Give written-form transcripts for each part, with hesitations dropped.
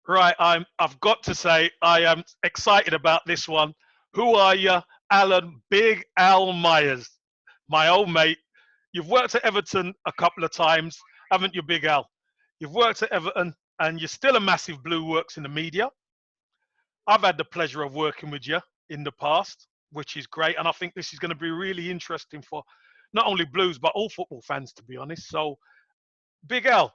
Right, I've got to say I am excited about this one. Who are you, Alan Big Al Myers, my old mate? You've worked at Everton a couple of times, haven't you, Big Al? You've worked at Everton, and you're still a massive blue. Works in the media. I've had the pleasure of working with you in the past, which is great, and I think this is going to be really interesting for not only Blues but all football fans, to be honest. So, Big Al,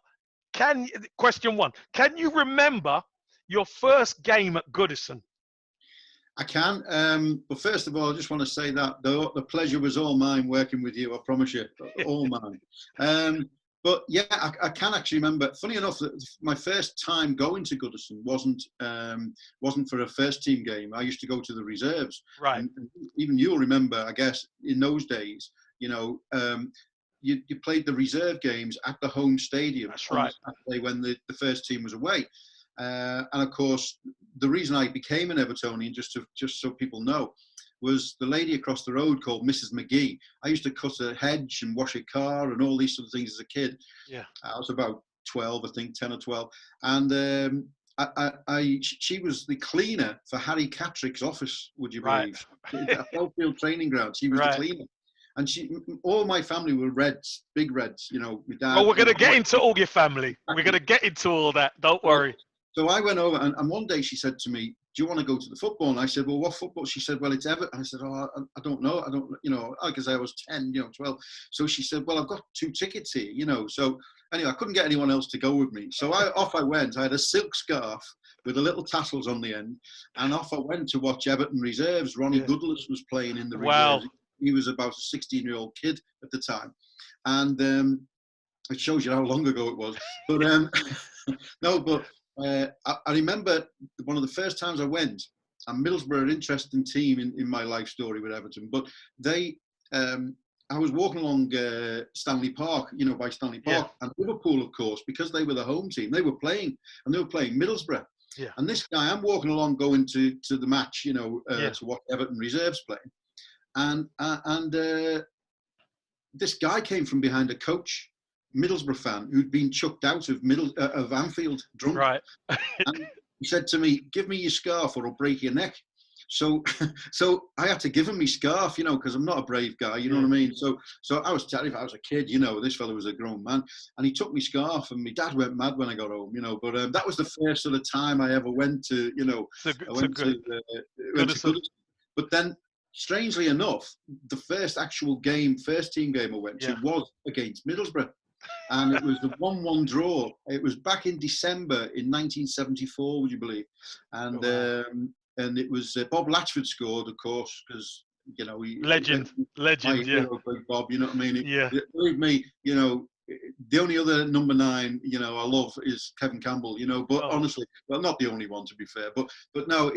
question one: can you remember your first game at Goodison? I can, but first of all, I just want to say that the pleasure was all mine working with you. I promise you, all mine. But yeah, I can actually remember. Funny enough, that my first time going to Goodison wasn't for a first team game. I used to go to the reserves, Right. and even you'll remember, I guess, in those days, you played the reserve games at the home stadium That's on the right. Saturday when the first team was away. And of course, the reason I became an Evertonian, just so people know, was the lady across the road called Mrs. McGee. I used to cut a hedge and wash a car and all these sort of things as a kid. Yeah. I was about 12, I think, 10 or 12. And she was the cleaner for Harry Catrick's office, would you Right. believe? At Belfield training ground, she was the Right. cleaner. And all my family were Reds, big Reds, my dad. Well, we're going to get into all your family. We're going to get into all that. Don't worry. So I went over, and one day she said to me, "Do you want to go to the football?" And I said, "Well, what football?" She said, "Well, it's Everton." I said, "Oh, I don't know. I don't, because I was 10, 12." So she said, "Well, I've got 2 tickets here, So anyway, I couldn't get anyone else to go with me. So off I went. I had a silk scarf with the little tassels on the end, and off I went to watch Everton reserves. Ronnie Goodless was playing in the Wow. reserves. He was about a 16-year-old kid at the time, and it shows you how long ago it was. But no, but I remember one of the first times I went, and Middlesbrough are an interesting team in my life story with Everton, but they, I was walking along Stanley Park, by Stanley Park, and Liverpool, of course, because they were the home team, they were playing Middlesbrough. Yeah. And this guy, I'm walking along going to the match, to watch Everton reserves play. And this guy came from behind a coach, Middlesbrough fan, who'd been chucked out of Anfield drunk. Right. And he said to me, "Give me your scarf or I'll break your neck." So I had to give him my scarf, because I'm not a brave guy, you know what I mean? So I was terrified. I was a kid, this fellow was a grown man. And he took my scarf, and my dad went mad when I got home, But that was the first sort of time I ever went to, went to Goodison. But then, strangely enough, the first team game I went to was against Middlesbrough. And it was the 1-1 draw. It was back in December in 1974, would you believe? And it was Bob Latchford scored, of course, because legend, my hero, Big Bob. You know what I mean? Believe me, the only other number 9, I love is Kevin Campbell. But honestly, well, not the only one, to be fair. But no,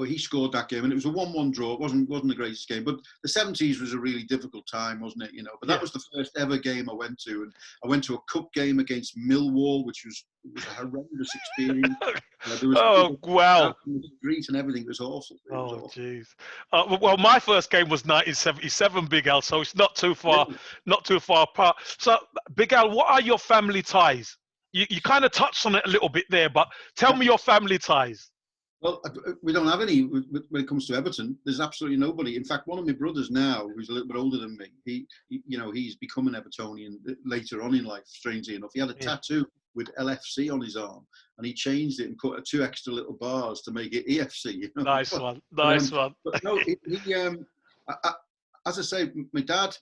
he scored that game, and it was a 1-1 draw. It wasn't the greatest game, but the 70s was a really difficult time, wasn't it? But that was the first ever game I went to, and I went to a cup game against Millwall, which was a horrendous experience. There was wow! In the street and everything. It was awful. Jeez. Well, my first game was 1977, Big Al, so it's not too far apart. So, Big Al, what are your family ties? You kind of touched on it a little bit there, but tell me your family ties. Well, we don't have any when it comes to Everton. There's absolutely nobody. In fact, one of my brothers now, who's a little bit older than me, he's become an Evertonian later on in life. Strangely enough, he had a tattoo with LFC on his arm, and he changed it and put 2 extra little bars to make it EFC. Nice one. But no, as I say, my dad,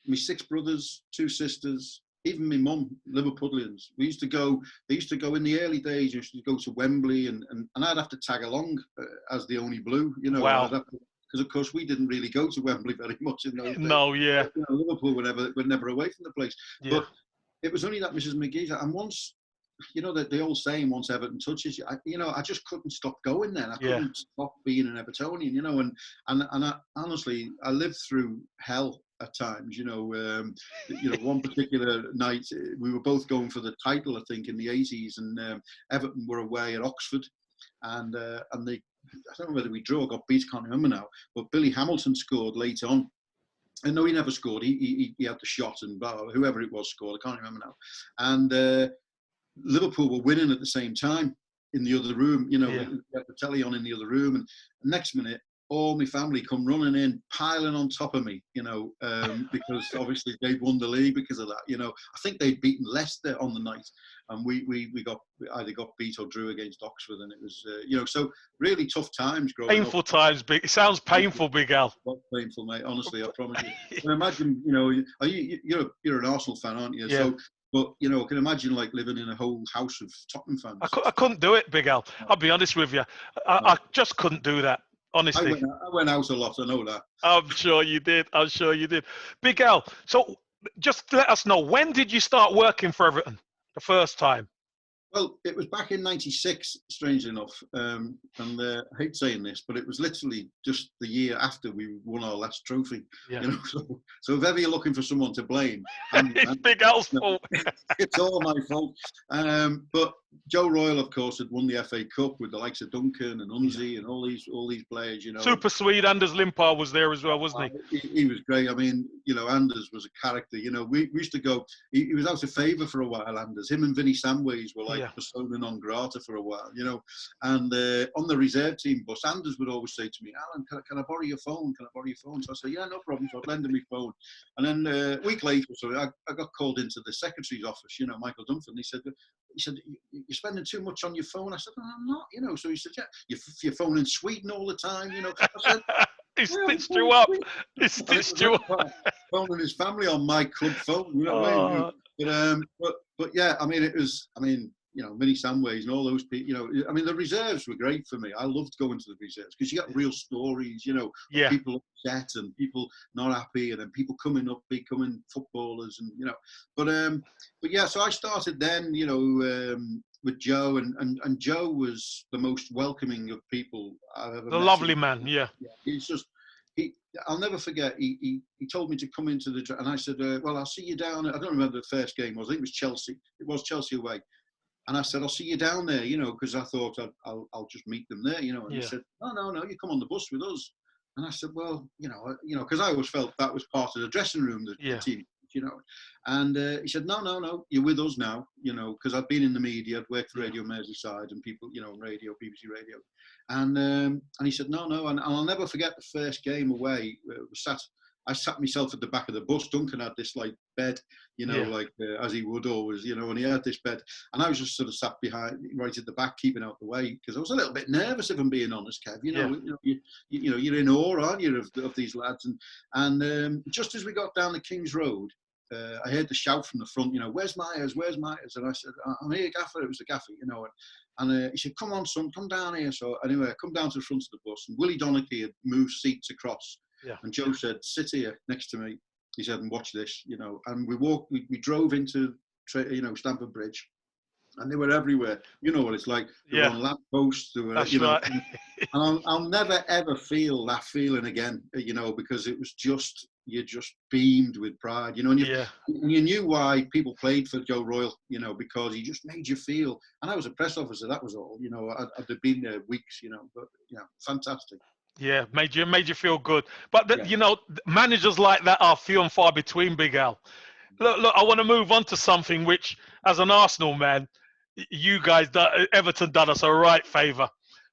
my 6 brothers, 2 sisters. Even my mum, Liverpudlians. They used to go in the early days. Used to go to Wembley, and I'd have to tag along as the only blue. Wow. Because of course we didn't really go to Wembley very much in those days. No, yeah. But, Liverpool were never away from the place. Yeah. But it was only that Mrs. McGee. And once, that the old saying, once Everton touches you, I just couldn't stop going then. I couldn't stop being an Evertonian. And I, honestly, I lived through hell at times. One particular night we were both going for the title, I think, in the 80s, and Everton were away at Oxford, and they, I don't know whether we drew or got beat, I can't remember now, but Billy Hamilton scored late on. And no, he never scored. He had the shot, and whoever it was scored. I can't remember now. And Liverpool were winning at the same time in the other room. You know, we Yeah. had the telly on in the other room, and next minute, all my family come running in, piling on top of me. You know, because obviously they'd won the league because of that. You know, I think they'd beaten Leicester on the night, and we either got beat or drew against Oxford, and it was you know, so really tough times growing up. Painful times, Big. It sounds painful, Big Al. Not painful, mate. Honestly, I promise you. And imagine, you know, you're an Arsenal fan, aren't you? Yeah. So, but you know, I can imagine like living in a whole house of Tottenham fans. I couldn't do it, Big Al. No, I'll be honest with you. I no. just couldn't do that, honestly. I went out a lot. I know that. I'm sure you did. I'm sure you did. Big Al, so just let us know, when did you start working for Everton the first time? Well, it was back in '96, strangely enough, and I hate saying this, but it was literally just the year after we won our last trophy. Yeah. You know, so if ever you're looking for someone to blame, It's Big Al's fault. it's all my fault. But Joe Royle, of course, had won the FA Cup with the likes of Duncan and Unzi and all these players. You know, Super Swede Anders Limpar was there as well, wasn't he was great. I mean, you know, Anders was a character. You know, we used to go. He was out of favour for a while. Anders, him and Vinnie Samways were like persona non grata for a while. You know, and on the reserve team bus, Anders would always say to me, "Alan, can I borrow your phone? Can I borrow your phone?" So I said, "Yeah, no problem." So I'd lend him my phone, and then a week later, so I got called into the secretary's office. You know, Michael Dunphy. He said, "You're spending too much on your phone." I said, "No, I'm not." You know, so he said, "Yeah, you're phoning Sweden all the time." You know, I said, he stitched you up. He stitched you up. Phoning his family on my club phone. You know what I mean? But yeah, I mean, it was. I mean, you know, Vinnie Samways and all those people. You know, I mean, the reserves were great for me. I loved going to the reserves because you got real stories. You know, of people upset and people not happy, and then people coming up, becoming footballers, and you know. But yeah, so I started then. You know. With Joe, and Joe was the most welcoming of people I've ever met. The lovely man, yeah. He's just, I'll never forget, he told me to come into the, and I said, well, I'll see you down, I don't remember the first game was, I think it was Chelsea, away. And I said, I'll see you down there, you know, because I thought I'll just meet them there, you know. And he said, no, you come on the bus with us. And I said, well, you know, because I always felt that was part of the dressing room, the team, you know. And he said, no, you're with us now, you know, because I've been in the media, I'd worked for Radio Merseyside and people, you know, radio, BBC Radio. And he said, no, and I'll never forget the first game away. I sat myself at the back of the bus. Duncan had this like bed, you know, like as he would always, you know, and he had this bed, and I was just sort of sat behind, right at the back, keeping out the way, because I was a little bit nervous, if I'm being honest, Kev. You know, you know, you're in awe, aren't you, of these lads, and just as we got down the King's Road, I heard the shout from the front, you know, where's Myers? And I said, I'm here, Gaffer. It was the Gaffer, you know. And he said, come on, son, come down here. So anyway, I come down to the front of the bus, and Willie Donachie had moved seats across. And Joe said, sit here next to me. He said, and watch this, you know. And we drove into, you know, Stamford Bridge, and they were everywhere. You know what it's like. They were on lampposts. They were, you know. And I'll never, ever feel that feeling again, you know, because it was just, you just beamed with pride, you know. And you knew why people played for Joe Royle, you know, because he just made you feel. And I was a press officer, that was all, you know. I'd have been there weeks, you know, but, you know, fantastic. Yeah, made you feel good. But you know, managers like that are few and far between, Big Al. Look, I want to move on to something which, as an Arsenal man, you guys, Everton, done us a right favour.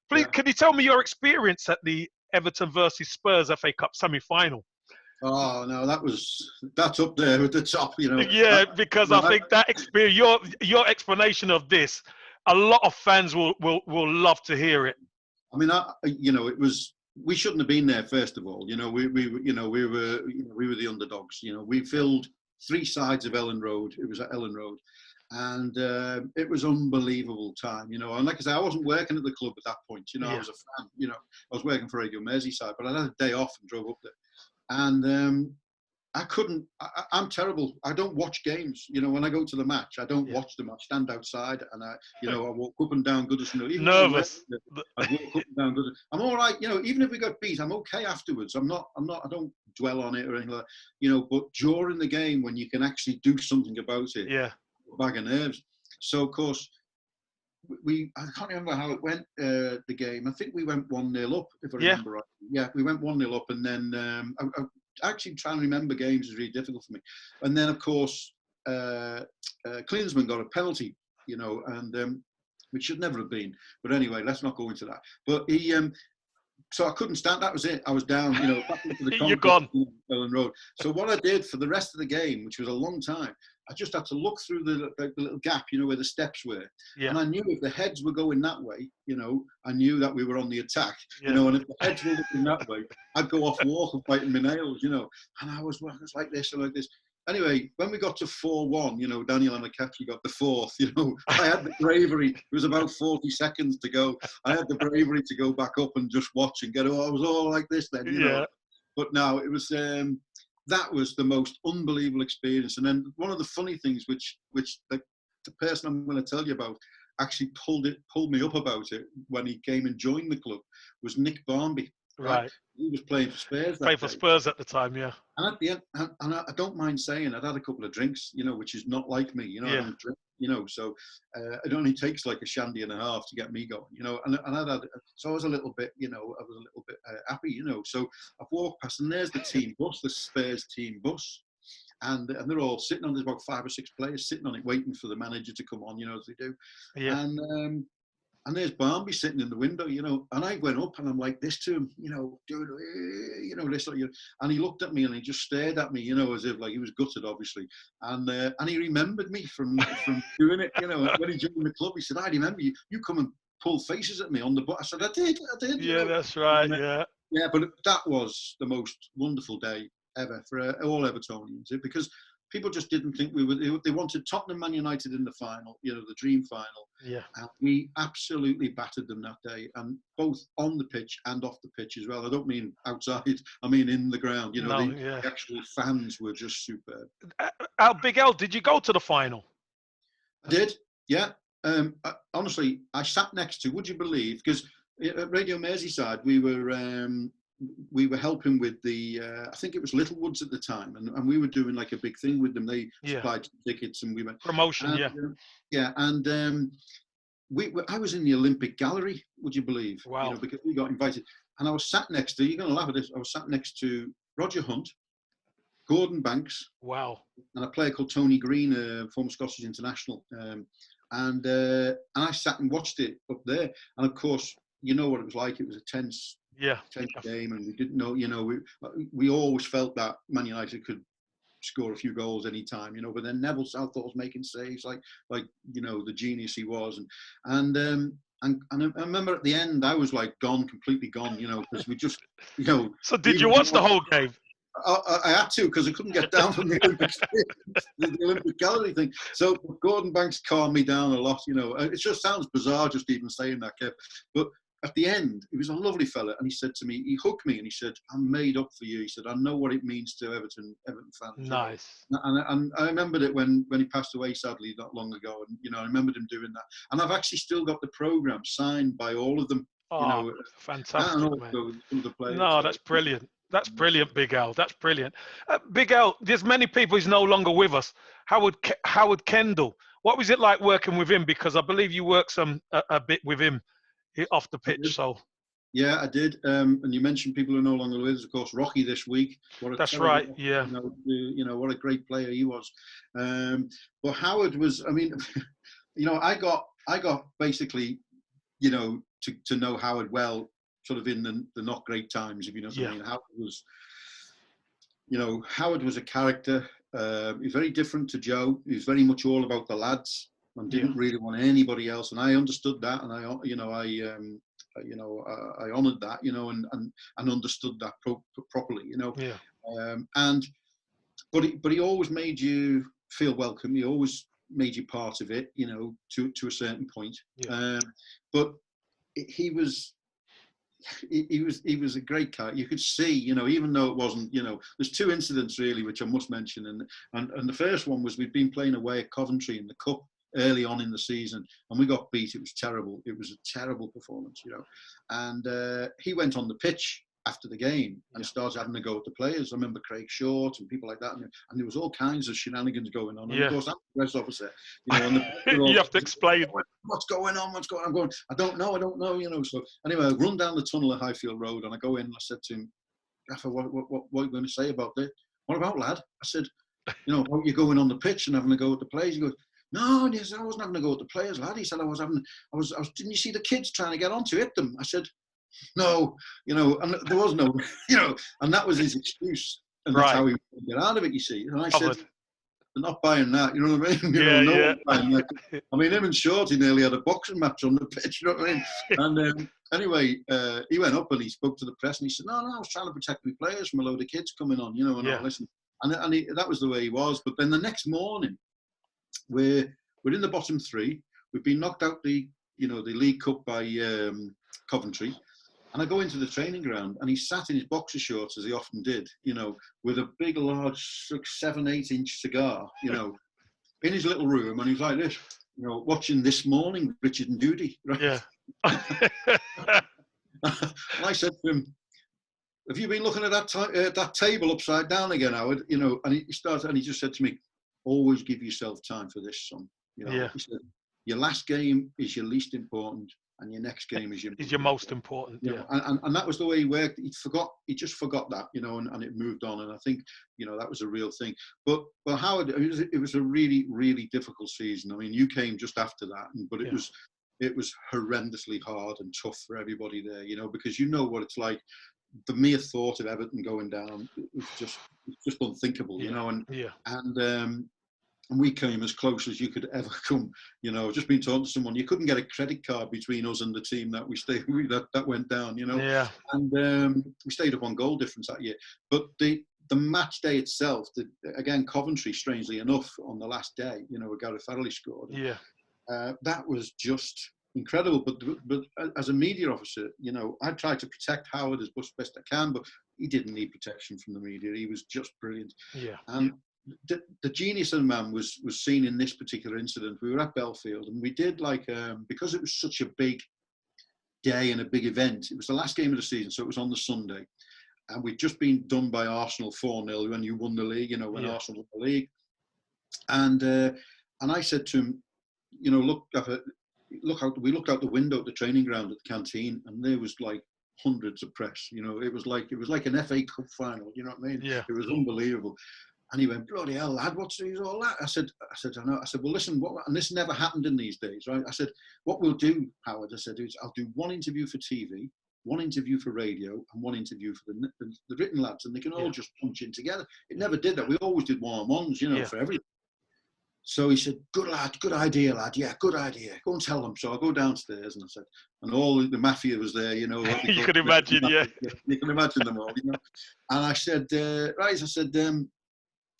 Please, can you tell me your experience at the Everton versus Spurs FA Cup semi-final? Oh no, that's up there at the top, you know. Yeah, because I think that experience, your explanation of this, a lot of fans will love to hear it. I mean, you know, it was. We shouldn't have been there. First of all, you know, we were the underdogs. You know, we filled 3 sides of Ellen Road. It was at Ellen Road, and it was unbelievable time. You know, and like I said, I wasn't working at the club at that point. You know, I was a fan. You know, I was working for Radio Merseyside, but I had a day off and drove up there, and I couldn't. I'm terrible. I don't watch games. You know, when I go to the match, I don't watch them. I stand outside and I walk up and down Goodison. Nervous. I walk up and down Goodison. I'm all right. You know, even if we got beat, I'm okay afterwards. I'm not. I don't dwell on it or anything like that. You know, but during the game, when you can actually do something about it, a bag of nerves. So of course, I can't remember how it went. The game. I think we went 1-0 up, if I remember right. Yeah, we went 1-0 up, and then actually trying to remember games is really difficult for me. And then, of course, Klinsmann got a penalty and which should never have been. But anyway, let's not go into that. But he, so I couldn't stand. That was it. I was down, back into the You're concourse gone. on Ellen Road. So what I did for the rest of the game, which was a long time, I just had to look through the little gap, where the steps were, Yeah. and I knew if the heads were going that way, I knew that we were on the attack, Yeah. and if the heads were looking that way, I'd go off walk and biting my nails, and I was like this and like this. Anyway, when we got to 4-1, Daniel Anacapci got the fourth, I had the bravery. It was about 40 seconds to go. I had the bravery to go back up and just watch and I was all like this then, Yeah. But no, it was, that was the most unbelievable experience. And then one of the funny things, which the person I'm going to tell you about actually pulled me up about it when he came and joined the club, was Nick Barmby. Right. He was playing for Spurs that Played for day. Spurs at the time, yeah. And at the end, and I don't mind saying I'd had a couple of drinks, which is not like me, I don't drink, so it only takes like a shandy and a half to get me going, and I'd had, so I was a little bit, happy, so I've walked past and there's the team bus, the Spurs team bus, and they're all sitting on, there's about 5 or 6 players sitting on it waiting for the manager to come on, as they do. Yeah. And there's Barmby sitting in the window, and I went up and I'm like this to him, doing, this, and he looked at me and he just stared at me, as if like he was gutted, obviously. And he remembered me from doing it, when he joined the club. He said, I remember you come and pull faces at me on the bus. I said, I did. Yeah, that's right, yeah. Yeah, but that was the most wonderful day ever for all Evertonians, because people just didn't think we were. They wanted Tottenham Man United in the final, the dream final. Yeah. And we absolutely battered them that day, and both on the pitch and off the pitch as well. I don't mean outside, I mean in the ground. The actual fans were just superb. Big Al, did you go to the final? I did, yeah. Honestly, I sat next to, would you believe, because at Radio Merseyside, we were helping with the, I think it was Littlewoods at the time, and we were doing like a big thing with them. They supplied tickets, and we went promotion, and I was in the Olympic Gallery. Would you believe? Wow. Because we got invited, and I was sat next to. You're going to laugh at this. I was sat next to Roger Hunt, Gordon Banks, wow, and a player called Tony Green, former Scottish international, and I sat and watched it up there. And of course, you know what it was like. It was a tense game, and we didn't know. We always felt that Man United could score a few goals any time, but then Neville Southall was making saves like the genius he was, and I remember at the end I was like completely gone, because we just, So did you watch the whole game? I had to, because I couldn't get down from the Olympic the Olympic Gallery thing. So Gordon Banks calmed me down a lot, It just sounds bizarre just even saying that, Kev, but at the end, he was a lovely fella, and he said to me, he hugged me, and he said, "I'm made up for you." He said, "I know what it means to Everton fans." Nice. And I remembered it when he passed away, sadly, not long ago, and I remembered him doing that. And I've actually still got the programme signed by all of them. Fantastic, man. The players, no, that's brilliant. That's brilliant, Big Al. That's brilliant. Big Al, there's many people who's no longer with us. Howard Kendall. What was it like working with him? Because I believe you worked a bit with him off the pitch. So yeah, I did. And you mentioned people who are no longer with us. Of course, Rocky this week. That's right. Yeah. What a great player he was. But Howard was. I mean, I got basically, to know Howard well, sort of in the not great times, if you know what I mean. Howard was a character. He's very different to Joe. He's very much all about the lads and didn't really want anybody else. And I understood that, and I honoured that, and understood that properly, But he always made you feel welcome. He always made you part of it, to a certain point. But he was a great character. You could see, even though it wasn't, there's 2 incidents really which I must mention, and the first one was we'd been playing away at Coventry in the cup early on in the season, and we got beat. It was terrible. It was a terrible performance, And he went on the pitch after the game and started having to go at the players. I remember Craig Short and people like that, and there was all kinds of shenanigans going on. And of course, I'm the press officer, and you have to explain what's going on. I'm going, I don't know, So anyway, I run down the tunnel at Highfield Road, and I go in, and I said to him, Gaffer, what are you going to say about this? What about, lad? I said, about you going on the pitch and having to go at the players. He goes, No, and he said, I wasn't having a go at the players, lad. He said, didn't you see the kids trying to get on to hit them? I said, no, and there was no, and that was his excuse. And that's Right. how he would get out of it, you see. And I said, Covered. they're not buying that, you know what I mean? Yeah, No yeah. one's buying that. I mean, him and Shorty nearly had a boxing match on the pitch, you know what I mean? And anyway, he went up and he spoke to the press and he said, no, I was trying to protect my players from a load of kids coming on, and Yeah. listen. And that was the way he was. But then the next morning, we're in the bottom three. We've been knocked out the League Cup by Coventry. And I go into the training ground and he's sat in his boxer shorts, as he often did, with a big, large, 7, 8-inch cigar, in his little room. And he's like this, watching This Morning, Richard and Judy. Right? Yeah. And I said to him, have you been looking at that table upside down again, Howard? And he started, and he just said to me, always give yourself time for this, son. Yeah. He said, your last game is your least important. And your next game is your most important. Yeah. And that was the way he worked. He just forgot that, and it moved on. And I think, that was a real thing. But Howard, it was a really, really difficult season. I mean, you came just after that, but it was horrendously hard and tough for everybody there, because what it's like. The mere thought of Everton going down, it's just unthinkable, and we came as close as you could ever come. I've just been talking to someone. You couldn't get a credit card between us and the team that that went down. Yeah. And we stayed up on goal difference that year. But the match day itself, again, Coventry, strangely enough, on the last day, Gareth Farrelly scored. Yeah. That was just incredible. But as a media officer, I tried to protect Howard as best I can, but he didn't need protection from the media. He was just brilliant. Yeah. And the genius of the man was seen in this particular incident. We were at Belfield and we did because it was such a big day and a big event. It was the last game of the season, so it was on the Sunday, and we'd just been done by Arsenal 4-0 when you won the league. When Arsenal won the league, and I said to him, look out. We looked out the window at the training ground at the canteen, and there was like hundreds of press. It was like an FA Cup final. You know what I mean? Yeah. It was unbelievable. And he went, bloody hell, lad, what's all that? I said, I know. I said, well, listen, and this never happened in these days, right? I said, what we'll do, Howard, I said, is I'll do one interview for TV, one interview for radio, and one interview for the written lads, and they can all just punch in together. It never did that. We always did one-on-ones, for everything. So he said, good lad, good idea, lad. Yeah, good idea. Go and tell them. So I go downstairs and I said, and all the mafia was there, You could imagine, yeah. You can imagine them all, And I said,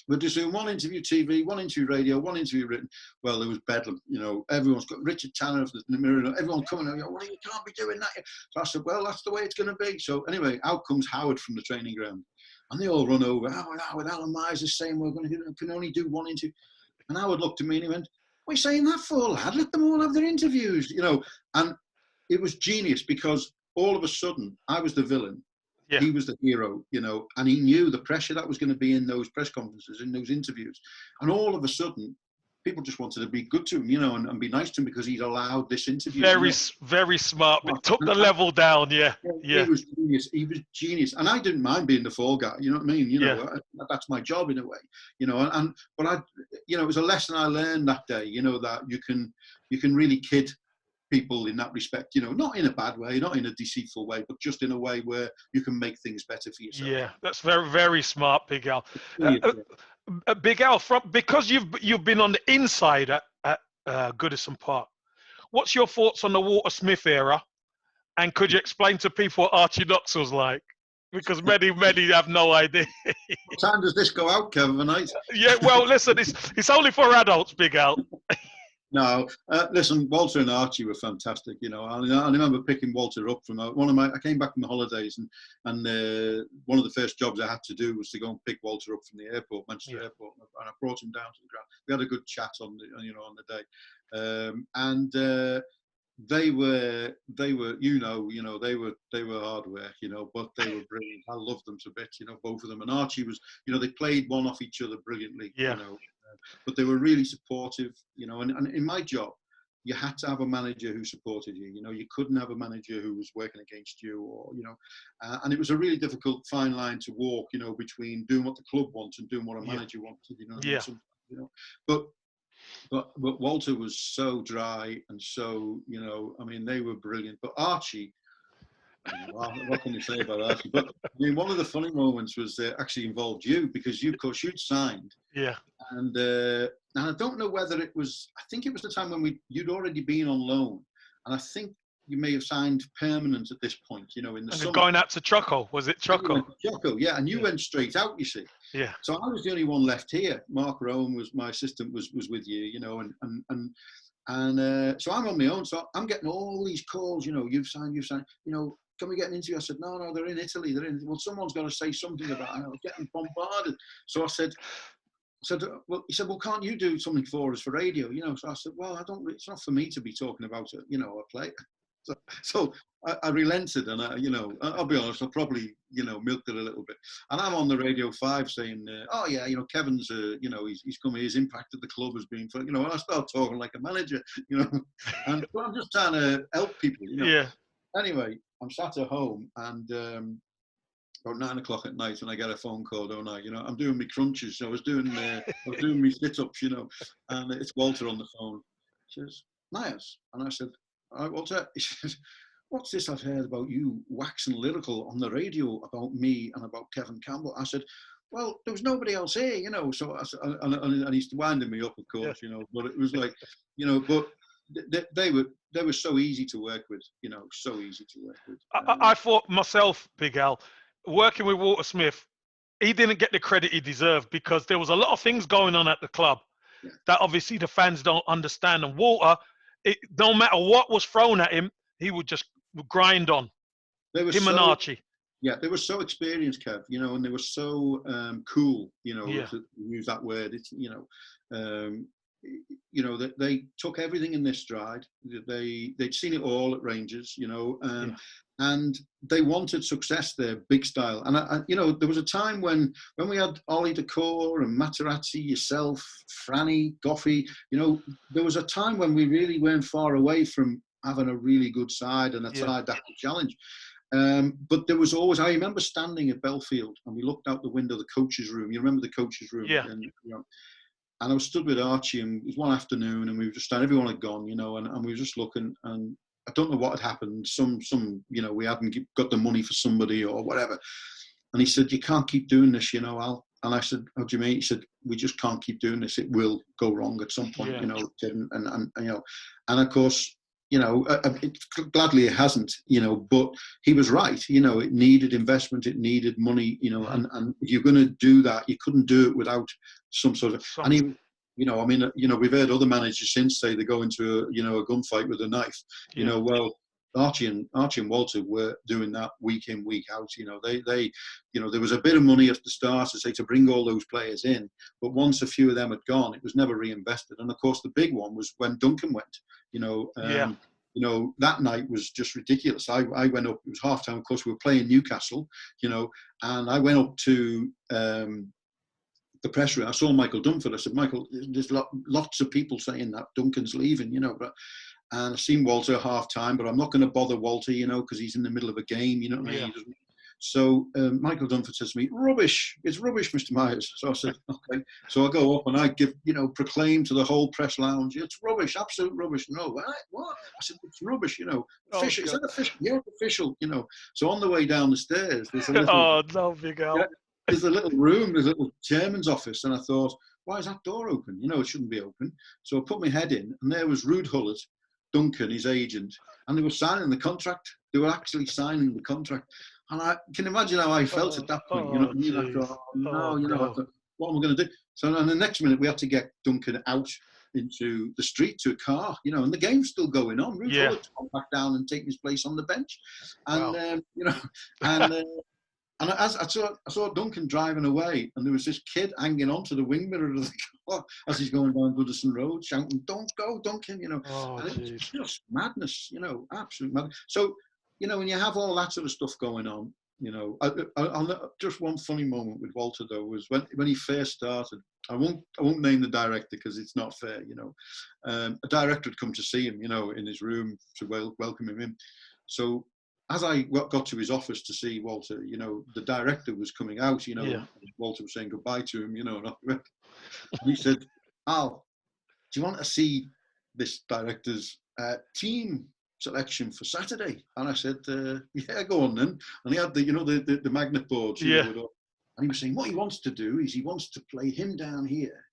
we're just doing one interview TV, one interview radio, one interview written. Well, there was bedlam, everyone's got Richard Tanner of the Mirror, everyone coming out, well, you can't be doing that. So I said, well, that's the way it's going to be. So anyway, out comes Howard from the training ground. And they all run over. Howard, Alan Myers is saying can only do one interview. And Howard looked at me and he went, what are you saying that for, lad? Let them all have their interviews, And it was genius because all of a sudden I was the villain. Yeah. He was the hero, and he knew the pressure that was going to be in those press conferences, in those interviews. And all of a sudden, people just wanted to be good to him, and be nice to him because he'd allowed this interview. Very smart. But took the level down, yeah. He was genius. He was genius. And I didn't mind being the fall guy, you know what I mean? That's my job in a way, but it was a lesson I learned that day, that you can really kid people in that respect, not in a bad way, not in a deceitful way, but just in a way where you can make things better for yourself. Yeah, that's very, very smart, Big Al. Big Al, because you've been on the inside at Goodison Park, what's your thoughts on the Walter Smith era? And could you explain to people what Archie Knox was like? Because many have no idea. What time does this go out, Kevin? Yeah, well, listen, it's only for adults, Big Al. No, listen, Walter and Archie were fantastic. I remember picking Walter up from I came back from the holidays, and one of the first jobs I had to do was to go and pick Walter up from the airport, Manchester Airport, and I brought him down to the ground. We had a good chat on the day, and they were they were hard work, but they were brilliant. I loved them to bits, both of them. And Archie was, they played one off each other brilliantly, but they were really supportive, and in my job, you had to have a manager who supported you. You couldn't have a manager who was working against you, or and it was a really difficult fine line to walk, between doing what the club wants and doing what a manager wants. But but Walter was so dry and so, you know, I mean, they were brilliant. But Archie, what can you say about Archie? But I mean, one of the funny moments was actually involved you, because you, of course, you'd signed, Yeah. and I don't know whether it was. I think it was the time when you'd already been on loan, and I think you may have signed permanent at this point. You know, in the And then summer. going out to Choco, was it And you Choco? went to Choco, yeah, and you Yeah. went straight out. You see. Yeah. So I was the only one left here. Mark Rowan was my assistant, was with you, you know, and so I'm on my own. So I'm getting all these calls, you know, you've signed, you know, can we get an interview? I said, no, they're in Italy. Well, someone's got to say something about it. I was getting bombarded. So I said, well, he said, well, can't you do something for us for radio? You know, so I said, well, it's not for me to be talking about it, you know, a play. So I relented, and you know, I'll be honest, I probably, you know, milked it a little bit. And I'm on the Radio 5 saying, oh yeah, you know, Kevin's, you know, he's come here, his impact at the club has been, you know, and I start talking like a manager, you know, and but I'm just trying to help people, you know. Yeah. Anyway, I'm sat at home, and about 9 o'clock at night, and I get a phone call, don't I? You know, I'm doing my crunches. I was doing my sit-ups, you know, and it's Walter on the phone. He says, Myers. And I said, all right, Walter. He says, what's this I've heard about you waxing lyrical on the radio about me and about Kevin Campbell? I said, well, there was nobody else here, you know. So I said, and he's winding me up, of course, you know. But it was like, you know, but they were so easy to work with, you know, so easy to work with. I thought myself, Big Al, working with Walter Smith, he didn't get the credit he deserved because there was a lot of things going on at the club Yeah. that obviously the fans don't understand. And Walter, no matter what was thrown at him, he would just grind on. They were Him and so Archie. Yeah, they were so experienced, Kev, you know, and they were so cool, you know, Yeah. to use that word. It's, you know, that they took everything in their stride. They'd seen it all at Rangers, you know, and they wanted success there, big style. And you know, there was a time when we had Ollie Decor and Materazzi, yourself, Franny, Goffey. You know, there was a time when we really weren't far away from having a really good side and a side that could challenge. But there was always, I remember standing at Belfield and we looked out the window, the coach's room. You remember the coach's room? Yeah. And, you know, and I was stood with Archie, and it was one afternoon, and we were just standing, everyone had gone, you know, and we were just looking, and I don't know what had happened. Some, you know, we hadn't got the money for somebody or whatever. And he said, you can't keep doing this, you know, Al. And I said, how do you mean? He said, we just can't keep doing this. It will go wrong at some point, you know, and you know, and of course, you know, gladly it hasn't, you know, but he was right. You know, it needed investment, it needed money, you know, and if you're going to do that, you couldn't do it without some sort of, and he, you know, I mean, you know, we've heard other managers since say they go into a gunfight with a knife, you know, well, Archie and Walter were doing that week in, week out. You know, they, you know, there was a bit of money at the start to bring all those players in, but once a few of them had gone, it was never reinvested. And of course, the big one was when Duncan went. You know, that night was just ridiculous. I went up. It was half time. Of course, we were playing Newcastle. You know, and I went up to the press room. I saw Michael Dunford. I said, Michael, there's lots of people saying that Duncan's leaving. You know, but. And I've seen Walter at half time, but I'm not going to bother Walter, you know, because he's in the middle of a game, you know what I mean? So Michael Dunford says to me, rubbish, it's rubbish, Mr. Myers. So I said, okay. So I go up and I give, you know, proclaim to the whole press lounge, it's rubbish, absolute rubbish. No, what? I said, it's rubbish, you know. Official, is that official? Yeah, official, you know. So on the way down the stairs, there's a little, Big Al. there's a little room, there's a little chairman's office. And I thought, why is that door open? You know, it shouldn't be open. So I put my head in, and there was Ruud Hullett, Duncan, his agent, and they were signing the contract. They were actually signing the contract. And I can imagine how I felt at that point. You know what I mean? I thought, no, you know, I thought, what am I going to do? So, and the next minute we had to get Duncan out into the street to a car, you know, and the game's still going on. Ruud Hullett come back down and take his place on the bench. And, you know, and as I saw Duncan driving away, and there was this kid hanging onto the wing mirror of the car as he's going down Goodison Road, shouting, "Don't go, Duncan!" You know, and it was just madness, you know, absolute madness. So, you know, when you have all that sort of stuff going on, you know, just one funny moment with Walter though was when he first started. I won't name the director because it's not fair, you know. A director had come to see him, you know, in his room to welcome him in. So. As I got to his office to see Walter, you know, the director was coming out, you know, Walter was saying goodbye to him, you know, and he said, Al, do you want to see this director's team selection for Saturday? And I said, yeah, go on then. And he had the magnet boards, Yeah. and he was saying what he wants to do is he wants to play him down here.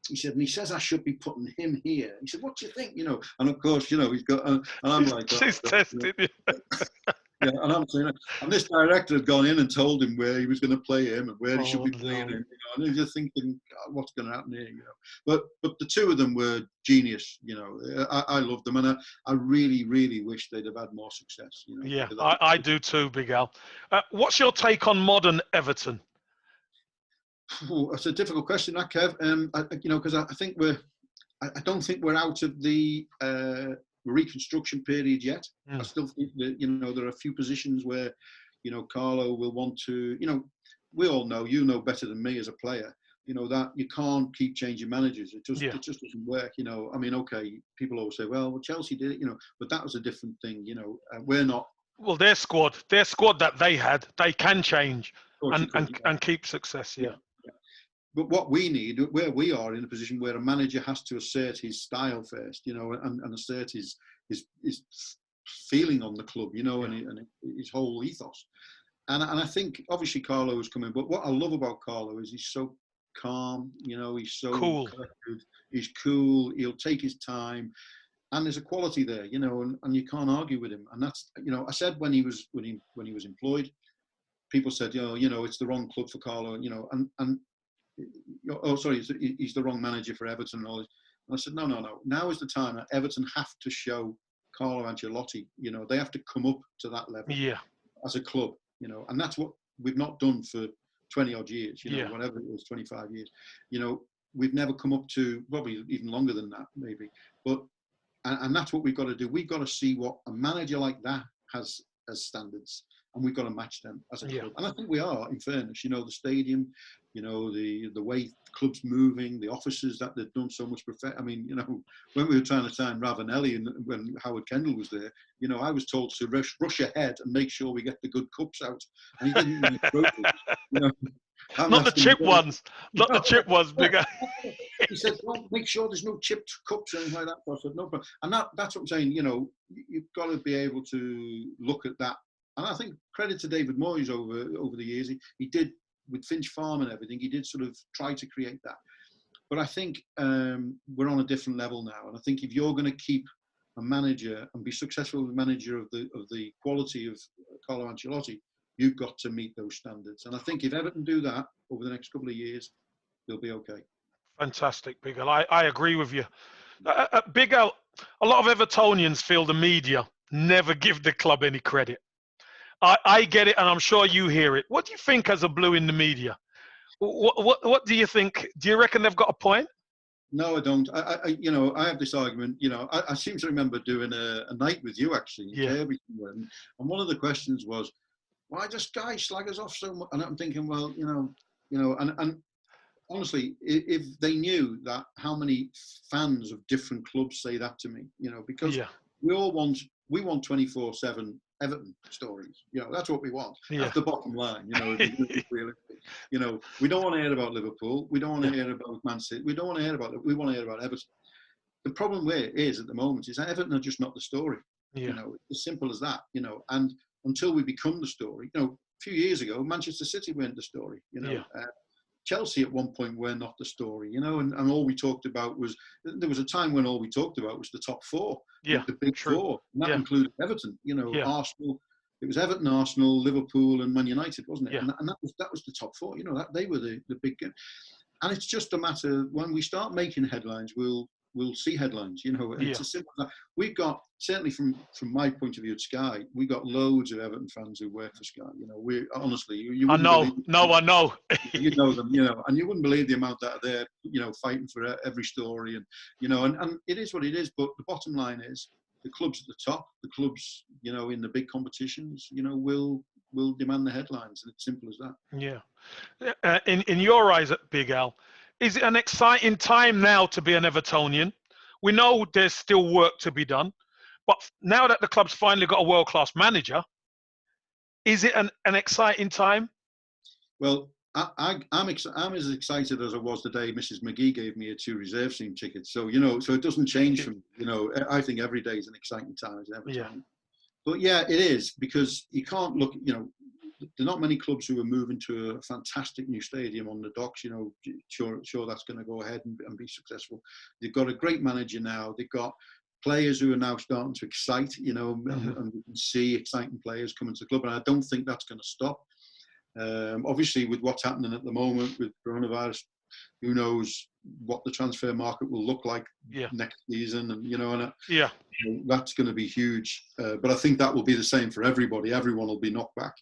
He said, and he says I should be putting him here. He said, what do you think? And of course, he's got, and I'm like, He's tested. yeah, and I'm saying, and this director had gone in and told him where he was going to play him and where he should be playing him, and he's just thinking, God, what's going to happen here, But the two of them were genius, I loved them, and I really, really wish they'd have had more success, Yeah, I do too, Big Al. What's your take on modern Everton? That's a difficult question, that Kev. Because I think I don't think we're out of the reconstruction period yet. I still think that there are a few positions where Carlo will want to. We all know better than me as a player. That you can't keep changing managers. It just doesn't work. I mean, okay, people always say, well, Chelsea did it. But that was a different thing. We're not. Well, their squad that they had, they can change and keep success. Yeah. But what we need, where we are in a position where a manager has to assert his style first, and assert his feeling on the club, and his whole ethos. And I think obviously Carlo is coming, but what I love about Carlo is he's so calm, he's so cool. collected, he's cool, he'll take his time, and there's a quality there, and you can't argue with him. And that's, I said when he was employed, people said, it's the wrong club for Carlo, and oh, sorry, he's the wrong manager for Everton and all this. And I said, no. Now is the time that Everton have to show Carlo Ancelotti, they have to come up to that level as a club, and that's what we've not done for 20 odd years, whatever it was, 25 years. We've never come up to, probably even longer than that, maybe. But, and that's what we've got to do. We've got to see what a manager like that has as standards, and we've got to match them as a club. And I think we are, in fairness, the stadium, the way the club's moving, the offices that they've done so much. I mean, when we were trying to sign Ravanelli and when Howard Kendall was there, I was told to rush ahead and make sure we get the good cups out. And he didn't make trophies, Not the chip ones. Not the chip ones, bigger. He said, "Well, make sure there's no chipped cups or anything like that." So I said, "No problem." And that's what I'm saying. You've got to be able to look at that. And I think credit to David Moyes over the years. He did with Finch Farm and everything. He did sort of try to create that. But I think we're on a different level now. And I think if you're going to keep a manager and be successful as a manager of the quality of Carlo Ancelotti, you've got to meet those standards. And I think if Everton do that over the next couple of years, they'll be okay. Fantastic, Big Al. I agree with you. Big Al, a lot of Evertonians feel the media never give the club any credit. I get it, and I'm sure you hear it. What do you think as a blue in the media? What do you think? Do you reckon they've got a point? No, I don't. I have this argument. I seem to remember doing a night with you actually in Kirby, and one of the questions was, why does Guy slag us off so much? And I'm thinking, well, and honestly, if they knew that how many fans of different clubs say that to me, because we want 24/7 Everton stories. That's what we want. That's the bottom line. We don't want to hear about Liverpool. We don't want to hear about Man City. We don't want to hear about it. We want to hear about Everton. The problem is at the moment is that Everton are just not the story. It's as simple as that. And until we become the story, a few years ago, Manchester City weren't the story. Chelsea at one point were not the story, and all we talked about was, there was a time when all we talked about was the top four, the big four, and that included Everton, Arsenal. It was Everton, Arsenal, Liverpool, and Man United, wasn't it? And that was the top four. That they were the big. And it's just a matter, when we start making headlines, we'll see headlines. It's as simple as that. We've got, certainly from my point of view at Sky, we got loads of Everton fans who work for Sky. We honestly, you I know. I know. You know them, and you wouldn't believe the amount that are there, fighting for every story, and and it is what it is. But the bottom line is, the clubs at the top, the clubs, in the big competitions, will demand the headlines, and it's simple as that. Yeah. In your eyes, Big Al, is it an exciting time now to be an Evertonian? We know there's still work to be done, but now that the club's finally got a world-class manager, is it an exciting time? Well, I'm as excited as I was the day Mrs. McGee gave me 2 reserve team tickets. So so it doesn't change from I think every day is an exciting time as Yeah. Evertonian. But yeah, it is, because you can't look. There are not many clubs who are moving to a fantastic new stadium on the docks. Sure that's going to go ahead and be successful. They've got a great manager now. They've got players who are now starting to excite. Mm-hmm. And we can see exciting players coming to the club, and I don't think that's going to stop. Obviously, with what's happening at the moment with coronavirus, who knows what the transfer market will look like Yeah. next season, and Yeah. that's going to be huge. But I think that will be the same for everybody. Everyone will be knocked back,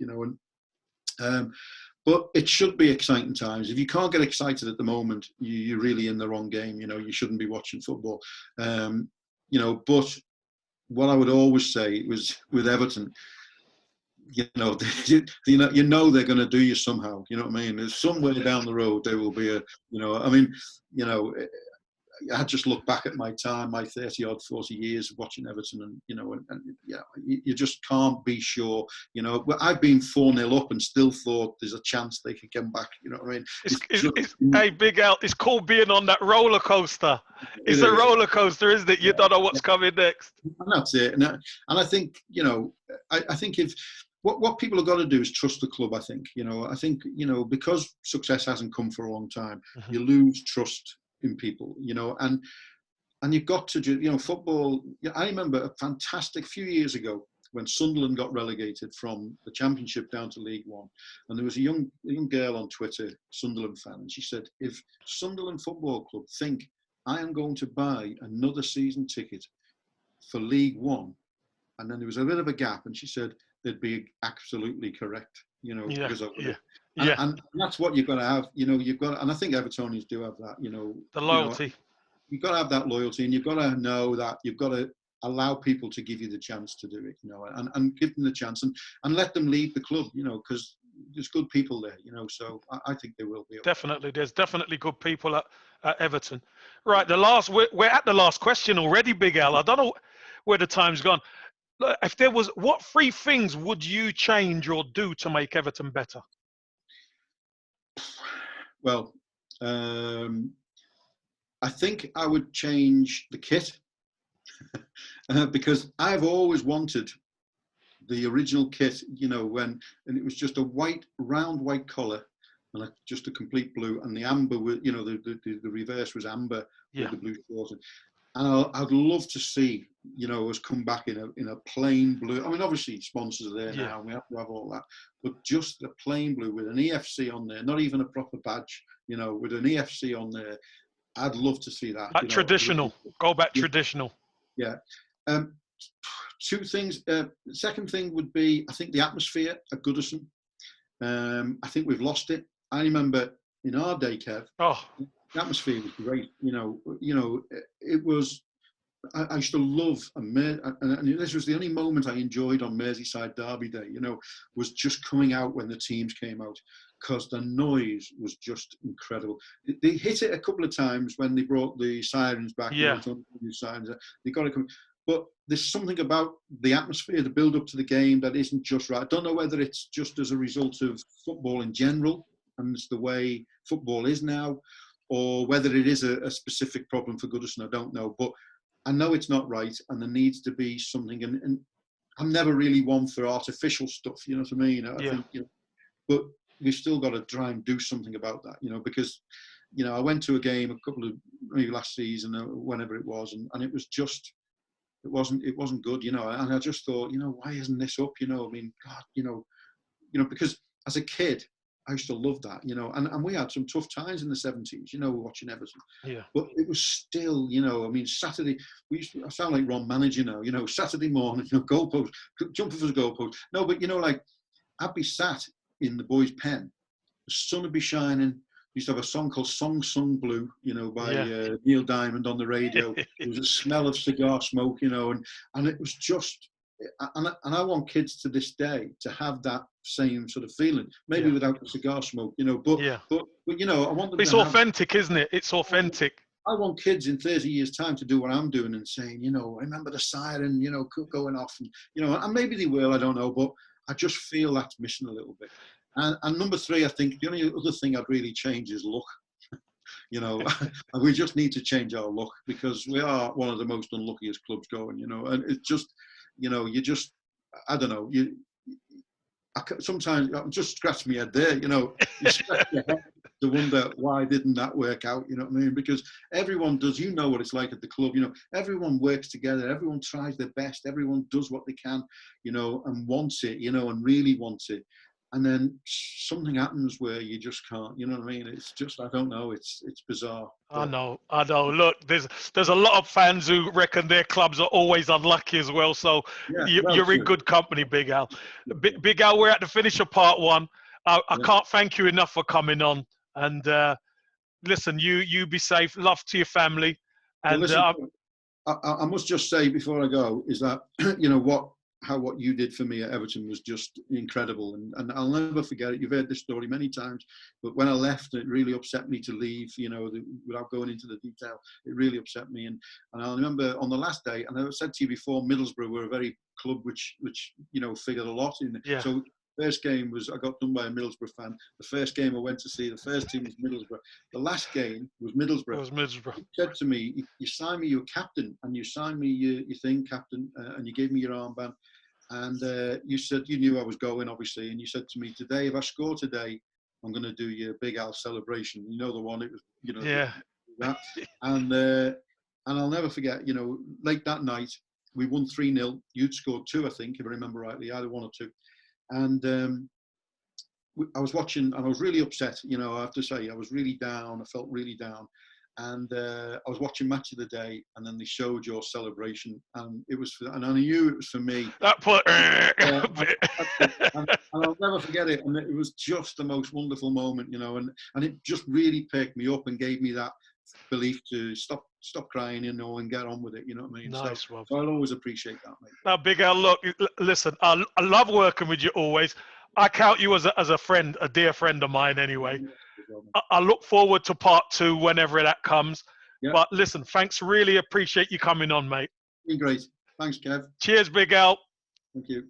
but it should be exciting times. If you can't get excited at the moment, you're really in the wrong game. You shouldn't be watching football. But what I would always say was with Everton, you know they're going to do you somehow. You know what I mean? There's somewhere down the road there will be I just look back at my time, my 30-odd, 40 years of watching Everton, and you just can't be sure. I've been 4-0 up and still thought there's a chance they could come back. You know what I mean? Hey, Big Al, it's called being on that roller coaster. It's a roller coaster, isn't it? You don't know what's coming next. And that's it. And I think, I think if what people have got to do is trust the club. I think, because success hasn't come for a long time, Mm-hmm. you lose trust in people, and you've got to football. I remember a fantastic few years ago when Sunderland got relegated from the Championship down to League One, and there was a young girl on Twitter, Sunderland fan, and she said, if Sunderland Football Club think I am going to buy another season ticket for League One, and then there was a bit of a gap, and she said they'd be absolutely correct, because of it. And that's what you've got to have. You've got, and I think Evertonians do have that. The loyalty. You've got to have that loyalty, and you've got to know that you've got to allow people to give you the chance to do it. And give them the chance, and let them lead the club. Because there's good people there. So I think they will be. Definitely, there's definitely good people at Everton. Right, we're at the last question already, Big Al. I don't know where the time's gone. Look, if there was, what 3 things would you change or do to make Everton better? Well, I think I would change the kit because I've always wanted the original kit, and it was just a round white collar and just a complete blue, and the amber with, the reverse was amber with the blue shorts. And I'd love to see, us come back in a plain blue. I mean, obviously sponsors are there now, and we have to have all that, but just a plain blue with an EFC on there, not even a proper badge, with an EFC on there. I'd love to see that. Traditional. Go back traditional. Yeah. 2 things. Second thing would be, I think, the atmosphere at Goodison. I think we've lost it. I remember in our day, Kev, the atmosphere was great. It was. I used to love, and this was the only moment I enjoyed on Merseyside Derby Day. Was just coming out when the teams came out, because the noise was just incredible. They hit it a couple of times when they brought the sirens back. New sirens. They got to come. But there's something about the atmosphere, the build-up to the game, that isn't just right. I don't know whether it's just as a result of football in general, and it's the way football is now, or whether it is a specific problem for Goodison. I don't know. But I know it's not right, and there needs to be something. And I'm never really one for artificial stuff, you know what I mean? I think, but we've still got to try and do something about that, because, I went to a game maybe last season, whenever it was, and it was just, it wasn't good, and I just thought, why isn't this up? I mean, God, because as a kid, I used to love that, and we had some tough times in the 70s, watching Everton. Yeah. But it was still, I mean, Saturday, I sound like Ron Manager now, Saturday morning, goalpost, jumping for the goalpost. No, but, I'd be sat in the boys' pen, the sun would be shining. We used to have a song called Song Sung Blue, by Neil Diamond on the radio. There was a smell of cigar smoke, and it was just, and I want kids to this day to have that same sort of feeling, maybe without the cigar smoke, but I want them. It's authentic, isn't it? It's authentic. I want kids in 30 years' time to do what I'm doing and saying, I remember the siren, going off, and maybe they will, I don't know, but I just feel that's missing a little bit. And number three, I think the only other thing I'd really change is luck. You know, and we just need to change our luck, because we are one of the most unluckiest clubs going. You know, and it's just, you know, I don't know, sometimes I just scratch my head there. You know, you scratch your head to wonder why didn't that work out. You know what I mean? Because everyone does. You know what it's like at the club. You know, everyone works together. Everyone tries their best. Everyone does what they can. You know, and wants it. You know, and really wants it. And then something happens where you just can't. You know what I mean? It's just, I don't know. It's bizarre. I know. Look, there's a lot of fans who reckon their clubs are always unlucky as well. So Yeah, well, you're in true. good company, Big Al. Big Al, we're at the finish of part one. I Yeah. can't thank you enough for coming on. And listen, you be safe. Love to your family. Well, And listen, I must just say before I go is that you know what you did for me at Everton was just incredible, and I'll never forget it. You've heard this story many times, but when I left, it really upset me to leave. You know, without going into the detail, it really upset me. And I remember on the last day, and I said to you before, Middlesbrough were a very club which you know figured a lot in. yeah, So first game was, I got done by a Middlesbrough fan. The first game I went to see, the first team was Middlesbrough. The last game was it Middlesbrough. was miserable. You said to me, you signed me your captain, and you signed me your thing, captain, and you gave me your armband. And you said you knew I was going, obviously, and you said to me, today, if I score today, I'm going to do your Big Al celebration. You know the one, it was, you know, Yeah, that. And I'll never forget, you know, late that night, we won 3-0. You'd scored 2, I think, if I remember rightly, either 1 or 2. And I was watching, and I was really upset. You know, I have to say, I was really down. I felt really down. And I was watching Match of the Day, and then they showed your celebration, and it was, and I knew it was for me. that put. And I'll never forget it. And it was just the most wonderful moment, you know, and it just really perked me up and gave me that belief to stop crying, you know, and get on with it. You know what I mean? Nice one. So I'll always appreciate that, mate. Now, Big Al, look, listen, I love working with you always. I count you as a friend, a dear friend of mine anyway. I look forward to part 2 whenever that comes. Yeah. But listen, thanks. Really appreciate you coming on, mate. Been great. Thanks, Kev. Cheers, Big Al. Thank you.